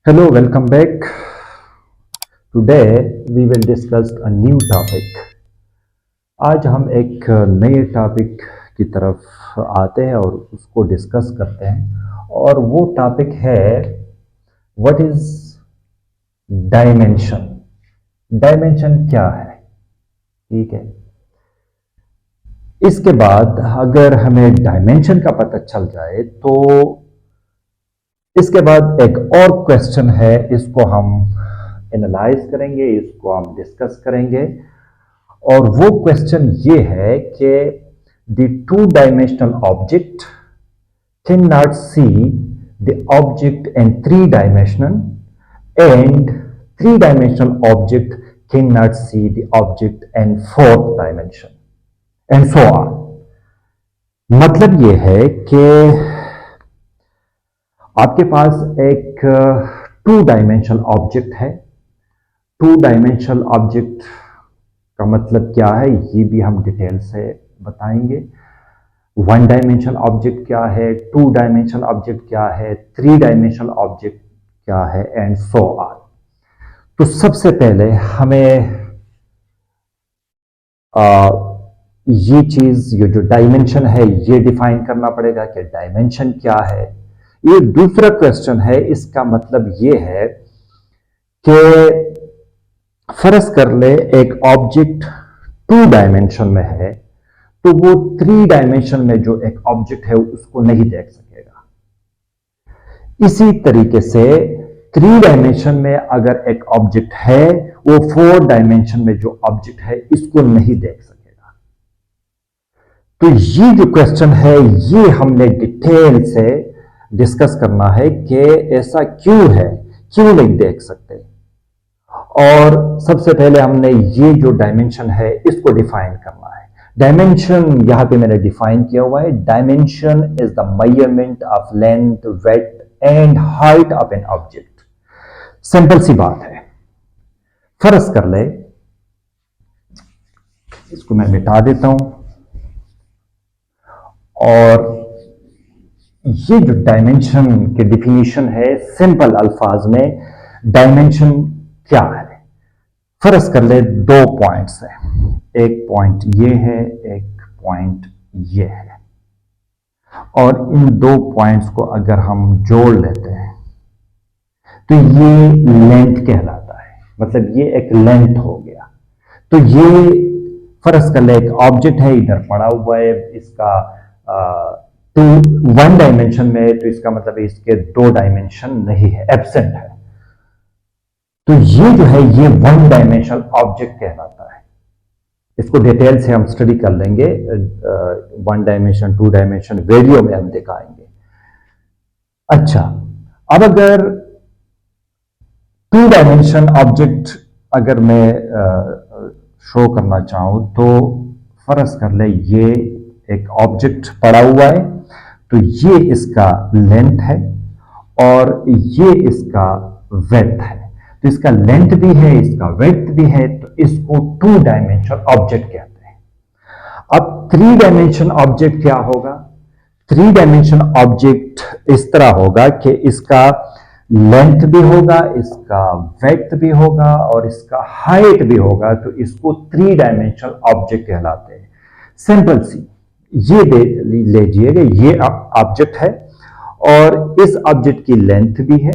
Hello, welcome back. Today we will discuss a new topic. आज हम एक नए टॉपिक की तरफ आते हैं और उसको डिस्कस करते हैं और वो टॉपिक है व्हाट इज डायमेंशन। डायमेंशन क्या है? ठीक है। इसके बाद अगर हमें डायमेंशन का पता चल जाए तो इसके बाद एक और क्वेश्चन है, इसको हम एनालाइज करेंगे, इसको हम डिस्कस करेंगे और वो क्वेश्चन ये है कि the two dimensional object can not see the object in three dimension and three dimensional object can not see the object in fourth dimension and so on. मतलब ये है कि आपके पास एक टू डायमेंशनल ऑब्जेक्ट है। टू डायमेंशनल ऑब्जेक्ट का मतलब क्या है ये भी हम डिटेल से बताएंगे। वन डायमेंशनल ऑब्जेक्ट क्या है, टू डायमेंशनल ऑब्जेक्ट क्या है, थ्री डायमेंशनल ऑब्जेक्ट क्या है एंड सो ऑन। तो सबसे पहले हमें ये चीज, ये जो डायमेंशन है ये डिफाइन करना पड़ेगा कि डायमेंशन क्या है। ये दूसरा क्वेश्चन है, इसका मतलब ये है कि फर्ज कर ले एक ऑब्जेक्ट टू डायमेंशन में है तो वो थ्री डायमेंशन में जो एक ऑब्जेक्ट है उसको नहीं देख सकेगा। इसी तरीके से थ्री डायमेंशन में अगर एक ऑब्जेक्ट है वो फोर डायमेंशन में जो ऑब्जेक्ट है इसको नहीं देख सकेगा। तो ये जो क्वेश्चन है ये हमने डिटेल से डिस्कस करना है कि ऐसा क्यों है, क्यों नहीं देख सकते। और सबसे पहले हमने ये जो डायमेंशन है इसको डिफाइन करना है। डायमेंशन यहां पे मैंने डिफाइन किया हुआ है। Dimension is the measurement of length, width and height of an object. Simple सी बात है। फर्ज कर ले, इसको मैं मिटा देता हूं और ये जो डायमेंशन की डिफिनीशन है सिंपल अल्फाज में, डायमेंशन क्या है। फर्ज कर ले दो पॉइंट्स है, एक पॉइंट ये है, एक पॉइंट ये है और इन दो पॉइंट्स को अगर हम जोड़ लेते हैं तो ये लेंथ कहलाता है। मतलब ये एक लेंथ हो गया। तो ये फर्ज कर ले एक ऑब्जेक्ट है, इधर पड़ा हुआ है, इसका टू वन डायमेंशन में, तो इसका मतलब इसके दो डायमेंशन नहीं है, एब्सेंट है। तो ये जो है ये वन डायमेंशनल ऑब्जेक्ट कहलाता है। इसको डिटेल से हम स्टडी कर लेंगे, one dimension, two dimension video में हम दिखाएंगे। अच्छा, अब अगर टू डायमेंशन ऑब्जेक्ट अगर मैं शो करना चाहूं तो फर्ज कर ले ये एक ऑब्जेक्ट पड़ा हुआ है, तो ये इसका लेंथ है और ये इसका विड्थ है। तो इसका लेंथ भी है, इसका विड्थ भी है, तो इसको टू डायमेंशनल ऑब्जेक्ट कहते हैं। अब थ्री डायमेंशन ऑब्जेक्ट क्या होगा? थ्री डायमेंशन ऑब्जेक्ट इस तरह होगा कि इसका लेंथ भी होगा, इसका विड्थ भी होगा और इसका हाइट भी होगा, तो इसको थ्री डायमेंशनल ऑब्जेक्ट कहलाते हैं। सिंपल सी, ये लीजिएगा, ये ऑब्जेक्ट है और इस ऑब्जेक्ट की लेंथ भी है,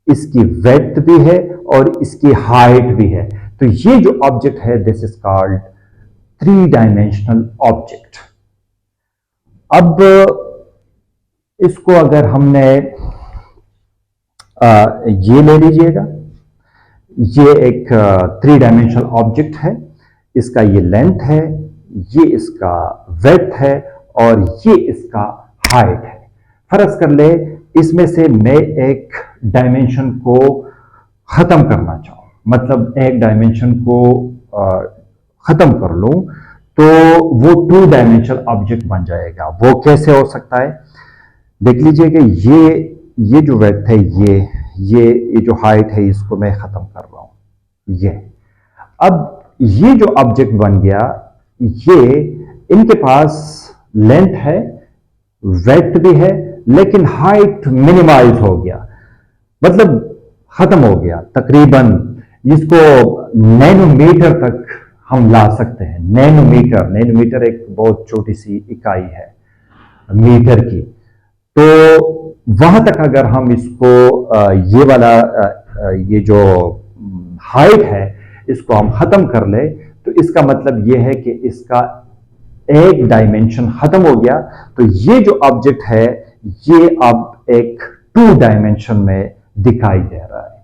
इसकी विड्थ भी है और इसकी हाइट भी है। तो ये जो ऑब्जेक्ट है this is called three dimensional object. अब इसको अगर हमने ये ले लीजिएगा, ये एक थ्री डायमेंशनल ऑब्जेक्ट है, इसका ये लेंथ है, ये इसका विड्थ है और ये इसका हाइट है। फर्ज कर ले इसमें से मैं एक डायमेंशन को खत्म करना चाहूं, मतलब एक डायमेंशन को खत्म कर लूं तो वो टू डायमेंशनल ऑब्जेक्ट बन जाएगा। वो कैसे हो सकता है? देख लीजिएगा, ये जो विड्थ है, ये जो हाइट है, इसको मैं खत्म कर रहा हूं। ये अब ये जो ऑब्जेक्ट बन गया, ये इनके पास लेंथ है, विड्थ भी है, लेकिन हाइट मिनिमाइज हो गया। मतलब खत्म हो गया तकरीबन। इसको नैनोमीटर तक हम ला सकते हैं। नैनोमीटर, नैनोमीटर एक बहुत छोटी सी इकाई है मीटर की। तो वहां तक अगर हम इसको ये वाला ये जो हाइट है इसको हम खत्म कर ले, तो इसका मतलब ये है कि इसका एक डायमेंशन खत्म हो गया। तो ये जो ऑब्जेक्ट है ये अब एक टू डायमेंशन में दिखाई दे रहा है।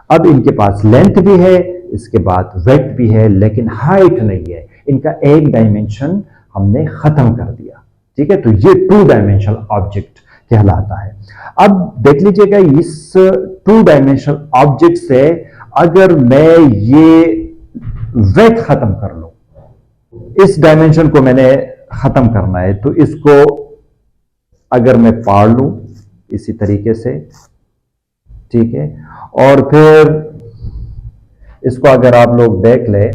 अब इनके पास लेंथ भी है, इसके बाद वेट भी है, लेकिन हाइट नहीं है। इनका एक डायमेंशन हमने खत्म कर दिया। ठीक है, तो ये टू डायमेंशनल ऑब्जेक्ट कहलाता है। अब देख लीजिएगा, इस टू डायमेंशनल ऑब्जेक्ट से अगर मैं ये वेट खत्म कर लूं, इस डायमेंशन को मैंने खत्म करना है, तो इसको अगर मैं फाड़ लूं इसी तरीके से, ठीक है, और फिर इसको अगर आप लोग देख ले,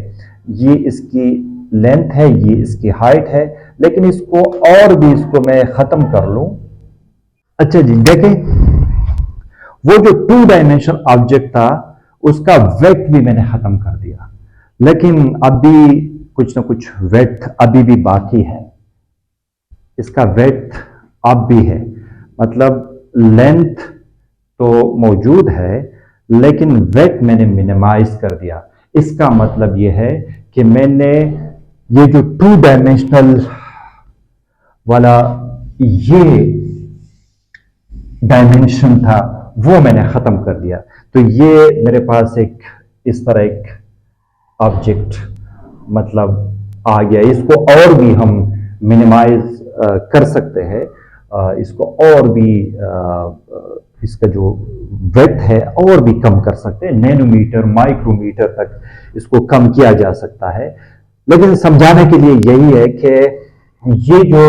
ये इसकी लेंथ है, ये इसकी हाइट है, लेकिन इसको और भी इसको मैं खत्म कर लूं। अच्छा जी, देखें, वो जो टू डायमेंशनल ऑब्जेक्ट था उसका वेट भी मैंने खत्म कर दिया, लेकिन अभी कुछ ना कुछ वेट अभी भी बाकी है। इसका वेट अब भी है, मतलब लेंथ तो मौजूद है, लेकिन वेट मैंने मिनिमाइज कर दिया। इसका मतलब यह है कि मैंने ये जो टू डायमेंशनल वाला ये डायमेंशन था वो मैंने खत्म कर दिया। तो ये मेरे पास एक इस तरह एक ऑब्जेक्ट मतलब आ गया। इसको और भी हम मिनिमाइज कर सकते हैं, इसको और भी इसका जो ब्रेथ है और भी कम कर सकते हैं। नैनोमीटर, माइक्रोमीटर तक इसको कम किया जा सकता है। लेकिन समझाने के लिए यही है कि ये जो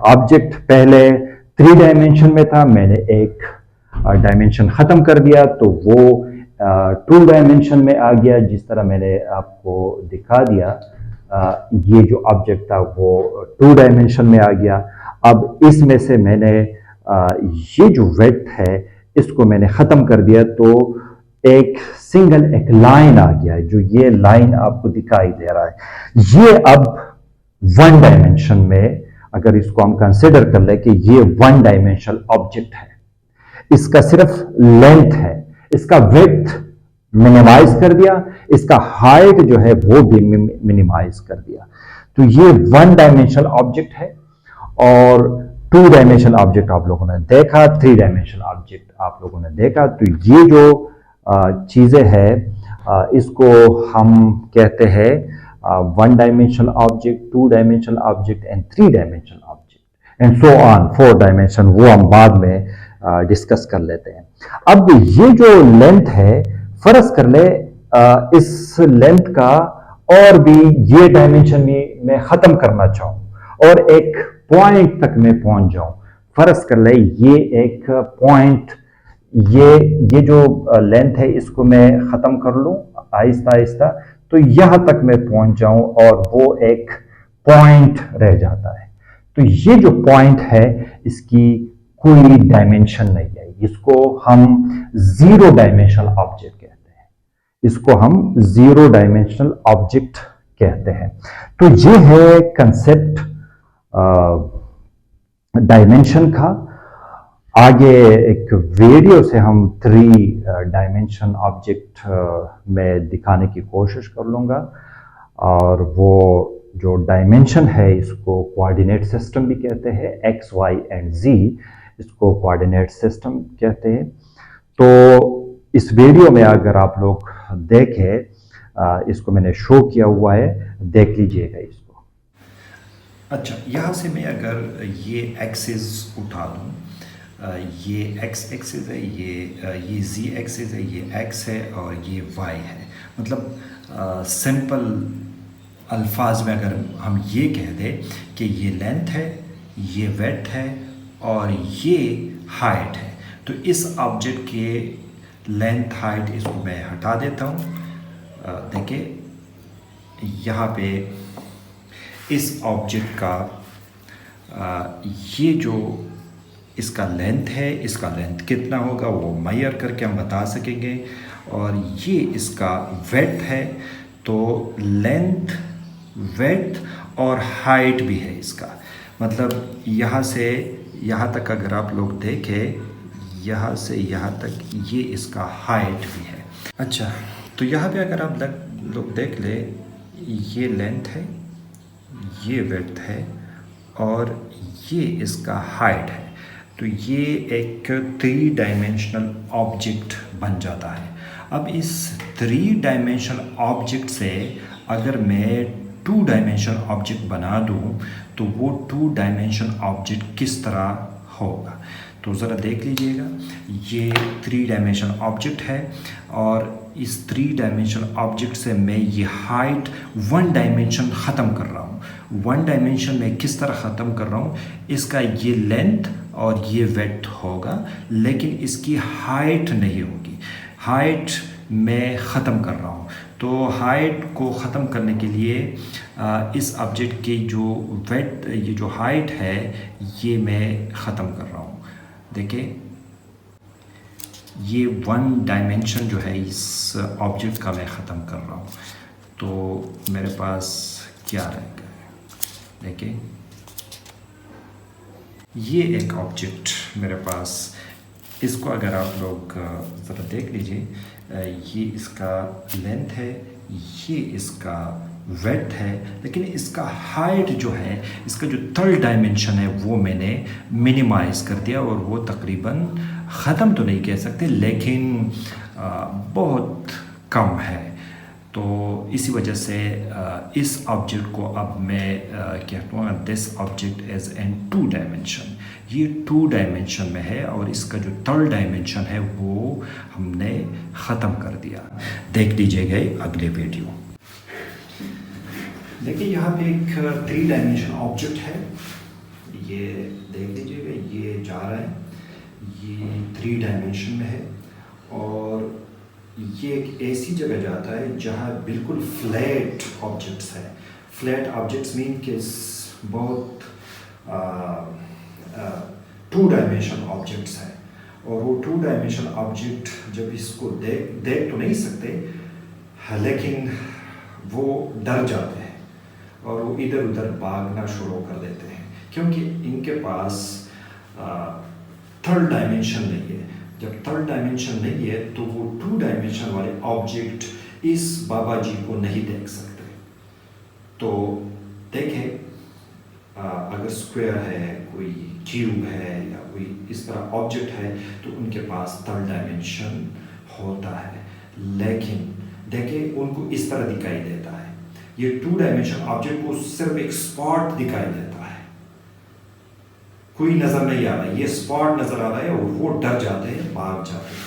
ऑब्जेक्ट पहले थ्री डायमेंशन में था, मैंने एक डायमेंशन खत्म कर दिया तो वो टू डायमेंशन में आ गया। जिस तरह मैंने आपको दिखा दिया, ये जो ऑब्जेक्ट था वो टू डायमेंशन में आ गया। अब इसमें से मैंने ये जो वेट है इसको मैंने खत्म कर दिया, तो एक सिंगल एक लाइन आ गया। जो ये लाइन आपको दिखाई दे रहा है, ये अब वन डायमेंशन में, अगर इसको हम कंसिडर कर ले कि ये वन डायमेंशनल ऑब्जेक्ट है, इसका सिर्फ लेंथ है, इसका विड्थ मिनिमाइज कर दिया, इसका हाइट जो है वो भी मिनिमाइज कर दिया। तो ये वन डायमेंशनल ऑब्जेक्ट है। और टू डायमेंशनल ऑब्जेक्ट आप लोगों ने देखा, थ्री डायमेंशनल ऑब्जेक्ट आप लोगों ने देखा। तो ये जो चीजें हैं इसको हम कहते हैं one dimensional object, two dimensional object and three dimensional object and so on, four dimension, वो हम बाद में डिस्कस कर लेते हैं। अब ये जो लेंथ है, फर्ज कर ले इस लेंथ का और भी ये डायमेंशन में मैं खत्म करना चाहूं और एक पॉइंट तक मैं पहुंच जाऊं। फर्ज कर ले ये एक पॉइंट, ये जो लेंथ है इसको मैं खत्म कर लूं आहिस्ता आहिस्ता, तो यहां तक मैं पहुंच जाऊं और वो एक पॉइंट रह जाता है। तो ये जो पॉइंट है इसकी कोई डायमेंशन नहीं है। इसको हम जीरो डायमेंशनल ऑब्जेक्ट कहते हैं। इसको हम जीरो डायमेंशनल ऑब्जेक्ट कहते हैं। तो ये है कंसेप्ट डायमेंशन का। आगे एक वीडियो से हम थ्री डायमेंशन ऑब्जेक्ट में दिखाने की कोशिश कर लूँगा। और वो जो डायमेंशन है इसको कोऑर्डिनेट सिस्टम भी कहते हैं, एक्स वाई एंड जी, इसको कोऑर्डिनेट सिस्टम कहते हैं। तो इस वीडियो में अगर आप लोग देखें, इसको मैंने शो किया हुआ है, देख लीजिएगा इसको। अच्छा, यहाँ से मैं अगर ये एक्सिस उठा लूँ, ये एक्स एक्सिस है, ये जी एक्सिस है, ये एक्स है और ये वाई है। मतलब सिंपल अल्फाज में अगर हम ये कह दें कि ये लेंथ है, ये वेट है और ये हाइट है, तो इस ऑब्जेक्ट के लेंथ हाइट इसको मैं हटा देता हूँ। देखिए यहाँ पे इस ऑब्जेक्ट का ये जो इसका लेंथ है, इसका लेंथ कितना होगा वो मेजर करके हम बता सकेंगे। और ये इसका वेड्थ है, तो लेंथ, वेड्थ और हाइट भी है इसका। मतलब यहाँ से यहाँ तक अगर आप लोग देखें, यहाँ से यहाँ तक ये इसका हाइट भी है। अच्छा, तो यहाँ पे अगर आप लोग देख ले, ये लेंथ है, ये विड्थ है और ये इसका हाइट है। तो ये एक 3 डायमेंशनल ऑब्जेक्ट बन जाता है। अब इस 3 डायमेंशनल ऑब्जेक्ट से अगर मैं 2 डायमेंशनल ऑब्जेक्ट बना दूं तो वो 2 डायमेंशनल ऑब्जेक्ट किस तरह होगा, तो ज़रा देख लीजिएगा। ये 3 डायमेंशनल ऑब्जेक्ट है और इस 3 डायमेंशनल ऑब्जेक्ट से मैं ये हाइट 1 डायमेंशन ख़त्म कर रहा हूँ। 1 डायमेंशन में किस तरह ख़त्म कर रहा हूँ, इसका ये लेंथ और ये विड्थ होगा, लेकिन इसकी हाइट नहीं होगी। हाइट मैं ख़त्म कर रहा हूँ, तो हाइट को ख़त्म करने के लिए इस ऑब्जेक्ट की जो विड्थ, ये जो हाइट है, ये मैं ख़त्म कर रहा हूँ। देखिए, ये 1 डायमेंशन जो है इस ऑब्जेक्ट का मैं ख़त्म कर रहा हूँ। तो मेरे पास क्या रहेगा, देखिए ये एक ऑब्जेक्ट मेरे पास, इसको अगर आप लोग ज़रा देख लीजिए, ये इसका लेंथ है, ये इसका वेड्थ है, लेकिन इसका हाइट जो है, इसका जो 3rd डायमेंशन है वो मैंने मिनिमाइज़ कर दिया और वो तकरीबन ख़त्म तो नहीं कह सकते, लेकिन बहुत कम है। तो इसी वजह से इस ऑब्जेक्ट को अब मैं कहता हूँ this object is in 2 dimension. ये 2 डायमेंशन में है और इसका जो 3rd डायमेंशन है वो हमने ख़त्म कर दिया। देख लीजिएगा अगले वीडियो। देखिए यहाँ पे एक 3 डायमेंशन ऑब्जेक्ट है, ये देख लीजिएगा, ये जा रहा है, ये 3 डायमेंशन में है और ये एक ऐसी जगह जाता है जहाँ बिल्कुल फ्लैट ऑब्जेक्ट्स है। फ्लैट ऑब्जेक्ट्स मीन कि बहुत 2 डायमेंशन ऑब्जेक्ट्स हैं और वो 2 डायमेंशन ऑब्जेक्ट जब इसको देख तो नहीं सकते, लेकिन वो डर जाते हैं और वो इधर उधर भागना शुरू कर देते हैं, क्योंकि इनके पास 3rd डायमेंशन नहीं है। जब 3rd डायमेंशन नहीं है तो वो 2 डायमेंशन वाले ऑब्जेक्ट इस बाबा जी को नहीं देख सकते। तो देखें, अगर स्क्वायर है, कोई क्यूब है या कोई इस तरह ऑब्जेक्ट है तो उनके पास 3rd डायमेंशन होता है, लेकिन देखें उनको इस तरह दिखाई देता है। ये 2 डायमेंशन ऑब्जेक्ट को सिर्फ एक स्पॉट दिखाई देता है, कोई नज़र नहीं आ रहा है, ये स्पॉट नज़र आ रहा है और वो डर जाते हैं, भाग जाते हैं,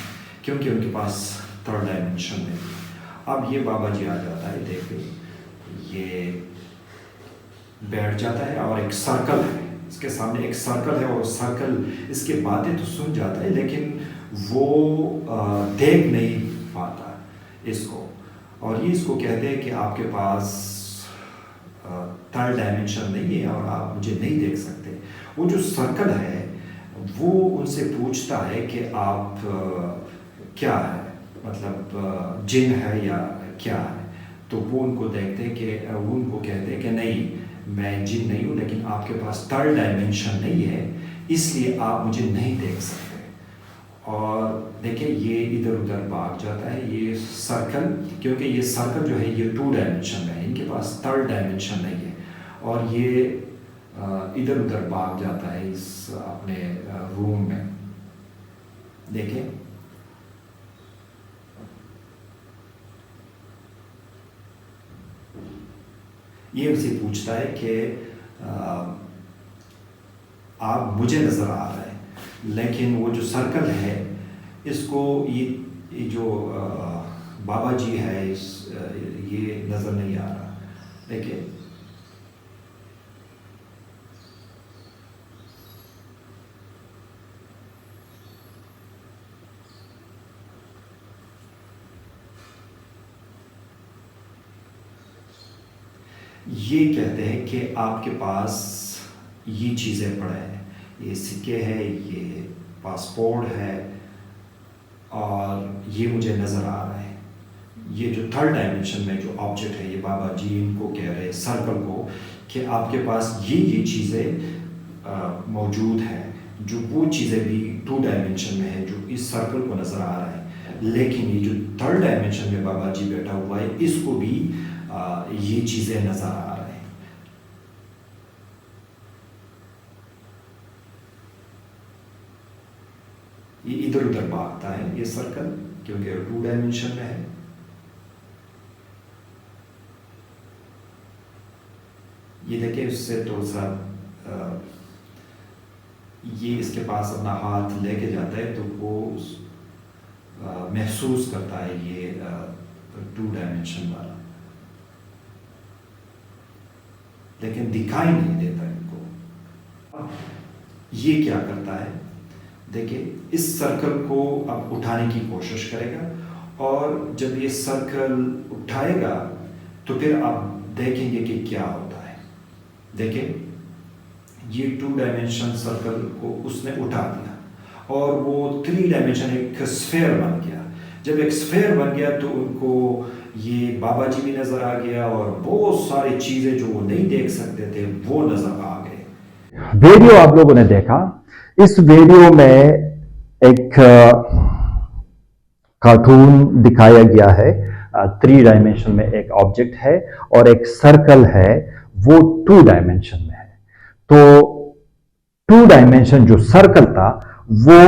क्योंकि उनके पास 3rd डायमेंशन नहीं है। अब ये बाबा जी आ जाता है, देखिए ये बैठ जाता है और एक सर्कल है, इसके सामने एक सर्कल है और सर्कल इसके बातें तो सुन जाता है, लेकिन वो देख नहीं पाता इसको। और ये इसको कहते हैं कि आपके पास 3rd डायमेंशन नहीं है और आप मुझे नहीं देख सकते। वो जो सर्कल है वो उनसे पूछता है कि आप क्या है, मतलब जिन है या क्या है। तो वो उनको देखते हैं कि वो उनको कहते हैं कि नहीं, मैं जिन नहीं हूँ, लेकिन आपके पास 3rd डायमेंशन नहीं है, इसलिए आप मुझे नहीं देख सकते। और देखिए ये इधर उधर भाग जाता है ये सर्कल, क्योंकि ये सर्कल जो है ये 2 डायमेंशन में है, इनके पास 3rd डायमेंशन नहीं है और ये इधर उधर भाग जाता है इस अपने रूम में। देखें, ये उनसे पूछता है कि आप मुझे नज़र आ रहा है, लेकिन वो जो सर्कल है इसको ये जो बाबा जी है ये नज़र नहीं आ रहा। देखिए ये कहते हैं कि आपके पास ये चीज़ें पड़ा है, ये सिक्के है, ये पासपोर्ट है, और ये मुझे नज़र आ रहा है। ये जो थर्ड डायमेंशन में जो ऑब्जेक्ट है, ये बाबा जी इनको कह रहे हैं सर्कल को कि आपके पास ये चीज़ें मौजूद हैं, जो वो चीज़ें भी 2 डायमेंशन में है जो इस सर्कल को नज़र आ रहा है। लेकिन ये जो थर्ड डायमेंशन में बाबा जी बैठा हुआ है, इसको भी ये चीज़ें नज़र आ रहा है। ये इधर उधर भागता है ये सर्कल, क्योंकि 2 डायमेंशन में है। ये देखिए, उससे थोड़ा सा ये इसके पास अपना हाथ लेके जाता है तो वो महसूस करता है ये 2 डायमेंशन वाला, लेकिन दिखाई नहीं देता इनको। ये क्या करता है, देखिए, इस सर्कल को अब उठाने की कोशिश करेगा, और जब ये सर्कल उठाएगा तो फिर आप देखेंगे कि क्या होता है। देखिए, ये 2 डायमेंशन सर्कल को उसने उठा दिया और वो 3 डायमेंशन एक स्फेयर बन गया। जब एक स्फेयर बन गया तो उनको ये बाबा जी भी नज़र आ गया, और बहुत सारी चीज़ें जो वो नहीं देख सकते थे वो नज़र आ गए। वीडियो आप लोगों ने देखा। इस वीडियो में एक कार्टून दिखाया गया है। 3 डायमेंशन में एक ऑब्जेक्ट है और एक सर्कल है, वो 2 डायमेंशन में है। तो 2 डायमेंशन जो सर्कल था, वो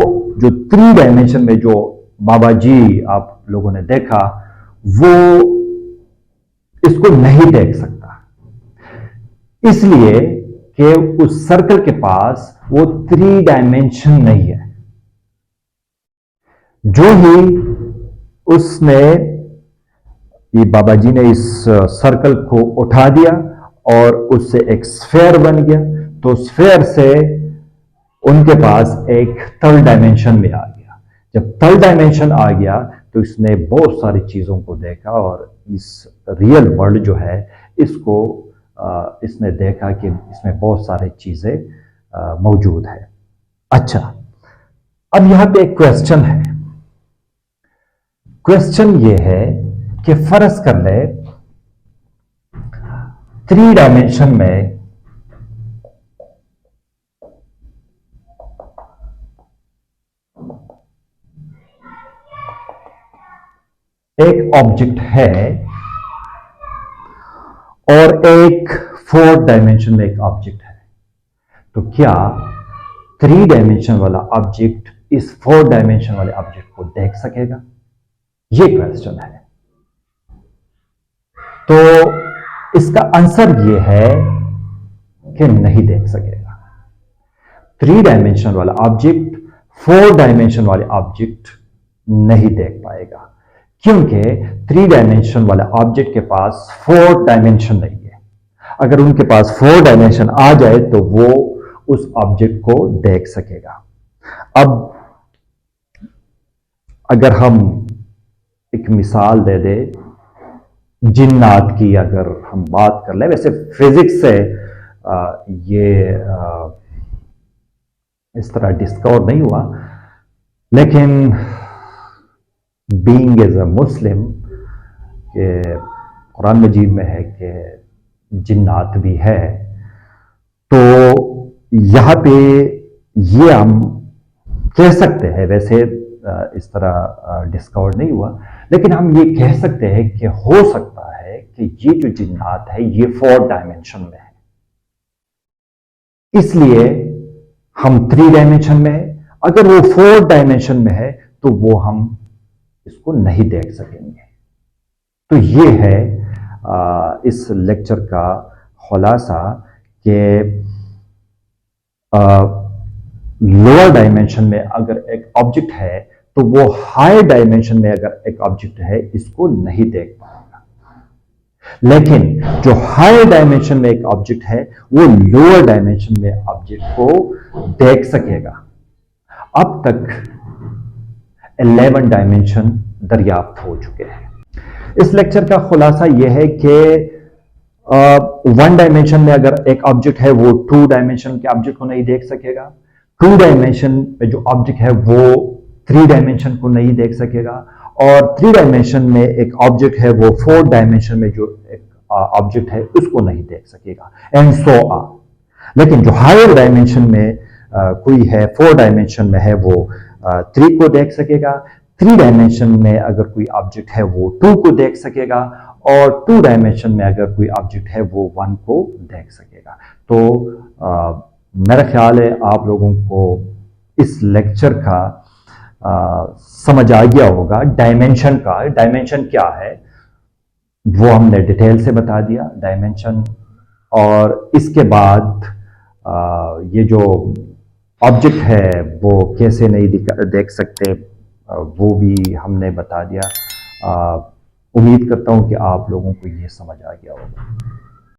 जो 3 डायमेंशन में जो बाबा जी आप लोगों ने देखा, वो इसको नहीं देख सकता, इसलिए कि उस सर्कल के पास वो 3 डायमेंशन नहीं है। जो ही उसने, ये बाबा जी ने इस सर्कल को उठा दिया और उससे एक स्फेयर बन गया, तो स्फेयर से उनके पास एक थर्ड डायमेंशन में आ गया। जब थर्ड डायमेंशन आ गया तो इसने बहुत सारी चीज़ों को देखा, और इस रियल वर्ल्ड जो है इसको इसने देखा कि इसमें बहुत सारी चीज़ें मौजूद है। अच्छा, अब यहां पे एक क्वेश्चन है। क्वेश्चन ये है कि फर्ज कर ले 3 डायमेंशन में एक ऑब्जेक्ट है और एक 4 डायमेंशन में एक ऑब्जेक्ट है, तो क्या 3 डायमेंशन वाला ऑब्जेक्ट इस 4 डायमेंशन वाले ऑब्जेक्ट को देख सकेगा? ये क्वेश्चन है। तो इसका आंसर ये है कि नहीं देख सकेगा। 3 डायमेंशन वाला ऑब्जेक्ट 4 डायमेंशन वाले ऑब्जेक्ट नहीं देख पाएगा, क्योंकि 3 डायमेंशन वाले ऑब्जेक्ट के पास 4 डायमेंशन नहीं है। अगर उनके पास 4 डायमेंशन आ जाए तो वो उस ऑब्जेक्ट को देख सकेगा। अब अगर हम एक मिसाल दे दे जिन्नात की, अगर हम बात कर ले, वैसे फिजिक्स से ये इस तरह डिस्कवर नहीं हुआ, लेकिन बीइंग एज अ मुस्लिम के कुरान मजीद में है कि जिन्नात भी है, तो यहां पे ये हम कह सकते हैं, वैसे इस तरह डिस्कवर नहीं हुआ, लेकिन हम ये कह सकते हैं कि हो सकता है कि ये जो जिन्नात है ये 4 डायमेंशन में है, इसलिए हम 3 डायमेंशन में है। अगर वो 4 डायमेंशन में है तो वो हम इसको नहीं देख सकेंगे। तो ये है इस लेक्चर का खुलासा कि लोअर डायमेंशन में अगर एक ऑब्जेक्ट है तो वो हायर डायमेंशन में अगर एक ऑब्जेक्ट है इसको नहीं देख पाएगा, लेकिन जो हायर डायमेंशन में एक ऑब्जेक्ट है वो लोअर डायमेंशन में ऑब्जेक्ट को देख सकेगा। अब तक 11 डायमेंशन दरियाफ्त हो चुके हैं। इस लेक्चर का खुलासा यह है कि 1 डायमेंशन में अगर एक ऑब्जेक्ट है वो 2 डायमेंशन के ऑब्जेक्ट को नहीं देख सकेगा, टू डायमेंशन में जो ऑब्जेक्ट है वो थ्री डायमेंशन को नहीं देख सकेगा, और थ्री डायमेंशन में एक ऑब्जेक्ट है वो फोर डायमेंशन में जो एक ऑब्जेक्ट है उसको नहीं देख सकेगा, एंड सो ऑन। लेकिन जो हायर डायमेंशन में कोई है, फोर डायमेंशन में है, वो थ्री को देख सकेगा। थ्री डायमेंशन में अगर कोई ऑब्जेक्ट है वो टू को देख सकेगा, और टू डायमेंशन में अगर कोई ऑब्जेक्ट है वो वन को देख सकेगा। तो मेरा ख्याल है आप लोगों को इस लेक्चर का समझ आ गया होगा डायमेंशन का। डायमेंशन क्या है वो हमने डिटेल से बता दिया, डायमेंशन। और इसके बाद ये जो ऑब्जेक्ट है वो कैसे नहीं देख सकते वो भी हमने बता दिया। उम्मीद करता हूं कि आप लोगों को ये समझ आ गया होगा।